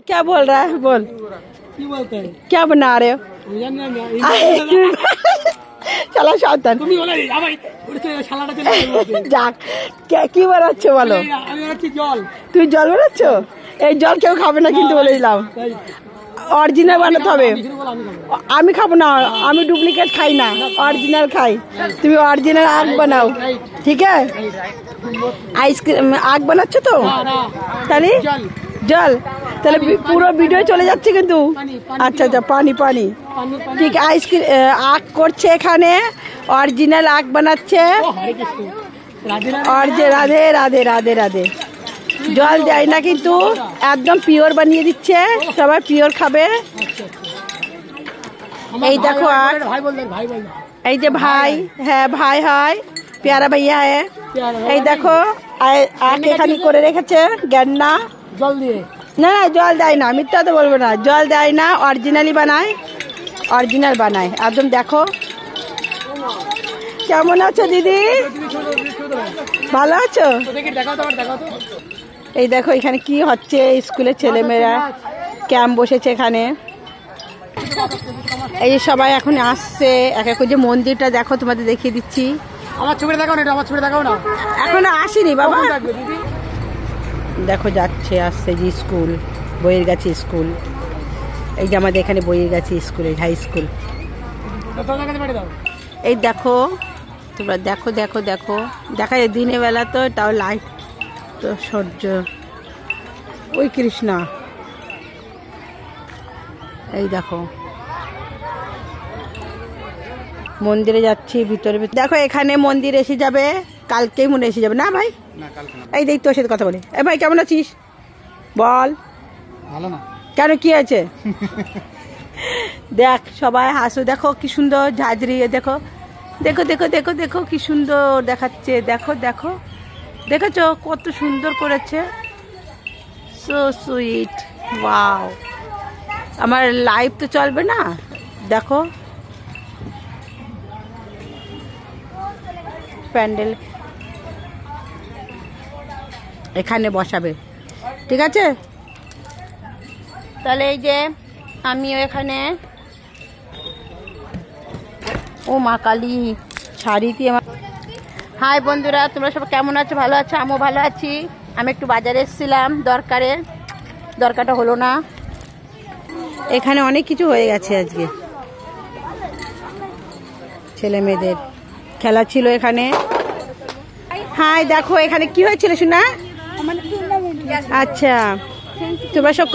क्या बोल रहा है? बोल क्या बना रहे हो? चलो सावधान যাক কি বানাচ্ছ বলো? তুই জল বানাচ্ছ? এই জল কেউ খাবে না কিন্তু বলে দিলাম, অরিজিনাল বানাতে হবে। আমি খাবো না, আমি ডুপ্লিকেট খাই না, অরিজিনাল খাই। তুমি অরিজিনাল আগ বানাও, ঠিক আছে? আইসক্রিম আগ বানাচ্ছ তো? তাহলে জল, তাহলে পুরো ভিডিও চলে যাচ্ছে কিন্তু। আচ্ছা আচ্ছা, পানি পানি, ঠিক। আইসক্রিম আগ করছে এখানে, অরিজিনাল আগ বানাচ্ছে। রাধে রাধে রাধে রাধে। জল দেয় না কিন্তু, একদম পিওর বানিয়ে দিচ্ছে, সবাই পিওর খাবে। এই দেখো আগ, এই যে ভাই, হ্যাঁ ভাই হয়, প্যারা ভাইয়া হ্যাঁ। এই দেখো আগ এখানে করে রেখেছে গেন্না, জল দিয়ে না না জল দেয় না, মিথ্যা তো বলবো না, জল দেয় না, অরিজিনালি বানায়, অরিজিনাল বানায় একদম। দেখো কেমন আছো দিদি? ভালো আছো? এই দেখো এখানে কি হচ্ছে, স্কুলের ছেলেমেয়েরা ক্যাম্প বসেছে এখানে। এই যে সবাই এখন আসছে এক এক করে। মন্দিরটা দেখো, তোমাদের দেখিয়ে দিচ্ছি। আমার ছবিটা দেখাও না, আমার ছবিটা দেখাও না, এখনো আসেনি বাবা। দেখো যাচ্ছে, আসছে যে স্কুল, বইয়ের গাছি স্কুল। এই যে আমাদের এখানে বইয়ের গাছি স্কুল, হাই স্কুল। এই দেখো তোমরা, দেখো দেখো দেখো, দেখা যায় দিনের বেলা তো, তাও লাইট তো সূর্য। ওই কৃষ্ণা, এই দেখো মন্দিরে যাচ্ছি ভিতরে। দেখো এখানে মন্দির এসে যাবে, কালকেই মনে এসে যাবে না ভাই? এই দেখ তোর সাথে কথা বলি। এ ভাই কেমন আছিস বল? ভালো না কেন, কি আছে? দেখ সবাই হাসো, দেখো কি সুন্দর ঝাঁঝরি, দেখো দেখো দেখো দেখো দেখো কি সুন্দর দেখাচ্ছে। দেখো দেখো, দেখেছো কত সুন্দর করেছে, সো সুইট, ওয়াও। আমার লাইভ তো চলবে না, দেখো প্যান্ডেল এখানে বসাবে, ঠিক আছে? তাহলে এই যে আমিও এখানে, ও মা কালী শাড়ি দিয়ে। হাই বন্ধুরা, তোমরা সব কেমন আছো? ভালো আছো? আমিও ভালো আছি। আমি একটু বাজারে এসেছিলাম দরকারে, দরকারটা হলো না। এখানে অনেক কিছু হয়ে গেছে আজকে, ছেলে মেয়েদের খেলা ছিল এখানে। হাই দেখো এখানে কি হয়েছিল শোনা? আচ্ছা তোমরা সব